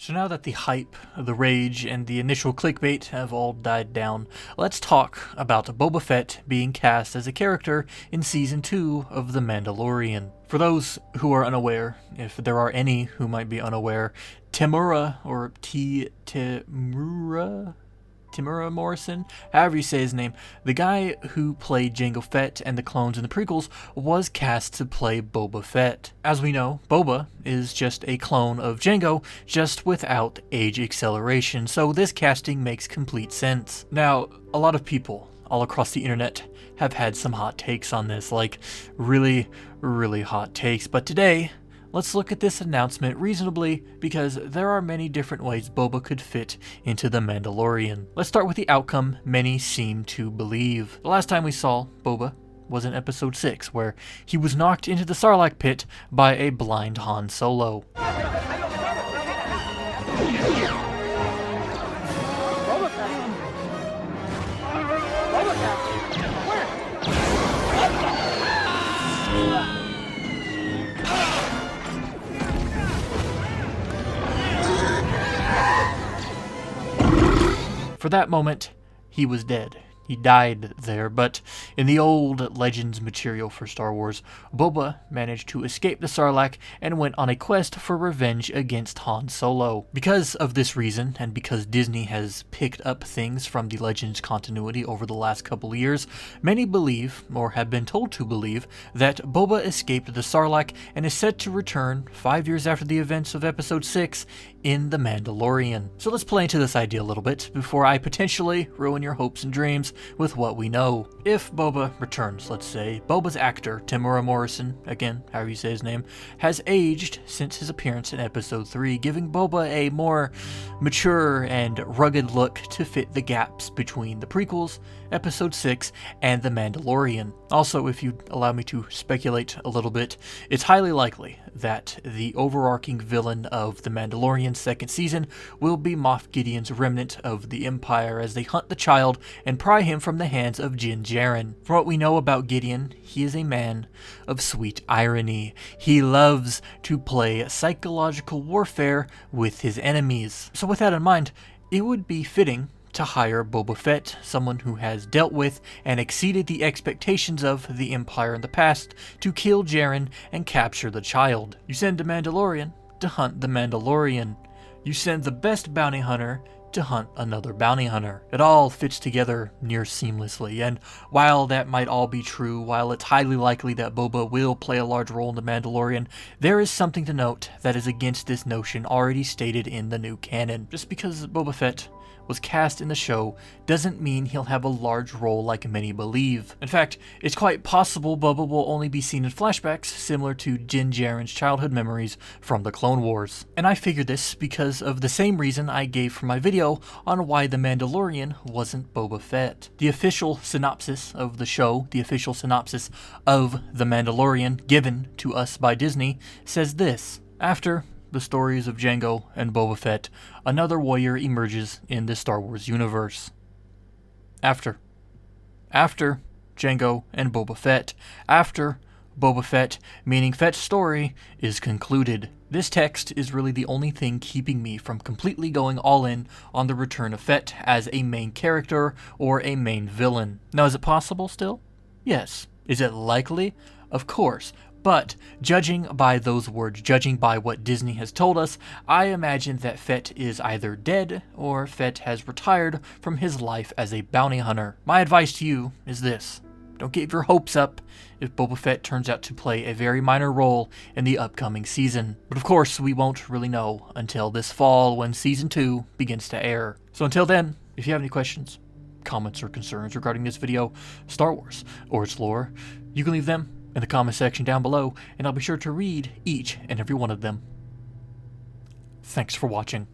So now that the hype, the rage, and the initial clickbait have all died down, let's talk about Boba Fett being cast as a character in Season 2 of The Mandalorian. For those who are unaware, if there are any who might be unaware, Temuera Morrison, however you say his name, the guy who played Jango Fett and the clones in the prequels, was cast to play Boba Fett. As we know, Boba is just a clone of Jango, just without age acceleration, so this casting makes complete sense. Now, a lot of people all across the internet have had some hot takes on this, like really hot takes, but today, let's look at this announcement reasonably because there are many different ways Boba could fit into The Mandalorian. Let's start with the outcome many seem to believe. The last time we saw Boba was in Episode 6, where he was knocked into the Sarlacc pit by a blind Han Solo. For that moment, he was dead. He died there, but in the old Legends material for Star Wars, Boba managed to escape the Sarlacc and went on a quest for revenge against Han Solo. Because of this reason, and because Disney has picked up things from the Legends continuity over the last couple of years, many believe, or have been told to believe, that Boba escaped the Sarlacc and is set to return 5 years after the events of Episode 6 in The Mandalorian. So let's play into this idea a little bit before I potentially ruin your hopes and dreams with what we know. If Boba returns, let's say, Boba's actor, Temuera Morrison, again, however you say his name, has aged since his appearance in Episode 3, giving Boba a more mature and rugged look to fit the gaps between the prequels, Episode 6, and The Mandalorian. Also, if you'd allow me to speculate a little bit, it's highly likely that the overarching villain of The Mandalorian's second season will be Moff Gideon's remnant of the Empire as they hunt the child and pry him from the hands of Din Djarin. From what we know about Gideon, he is a man of sweet irony. He loves to play psychological warfare with his enemies. So with that in mind, it would be fitting to hire Boba Fett, someone who has dealt with and exceeded the expectations of the Empire in the past, to kill Djarin and capture the child. You send a Mandalorian to hunt the Mandalorian. You send the best bounty hunter to hunt another bounty hunter. It all fits together near seamlessly, and while that might all be true, while it's highly likely that Boba will play a large role in The Mandalorian, there is something to note that is against this notion already stated in the new canon. Just because Boba Fett was cast in the show doesn't mean he'll have a large role like many believe. In fact, it's quite possible Boba will only be seen in flashbacks similar to Din Djarin's childhood memories from the Clone Wars. And I figured this because of the same reason I gave for my video on why The Mandalorian wasn't Boba Fett. The official synopsis of the show, the official synopsis of The Mandalorian given to us by Disney, says this: after the stories of Jango and Boba Fett, another warrior emerges in the Star Wars universe. After Jango and Boba Fett. After Boba Fett, meaning Fett's story, is concluded. This text is really the only thing keeping me from completely going all in on the return of Fett as a main character or a main villain. Now, is it possible still? Yes. Is it likely? Of course. But, judging by those words, judging by what Disney has told us, I imagine that Fett is either dead or Fett has retired from his life as a bounty hunter. My advice to you is this: don't get your hopes up if Boba Fett turns out to play a very minor role in the upcoming season. But of course, we won't really know until this fall when Season 2 begins to air. So until then, if you have any questions, comments, or concerns regarding this video, Star Wars, or its lore, you can leave them in the comment section down below, and I'll be sure to read each and every one of them. Thanks for watching.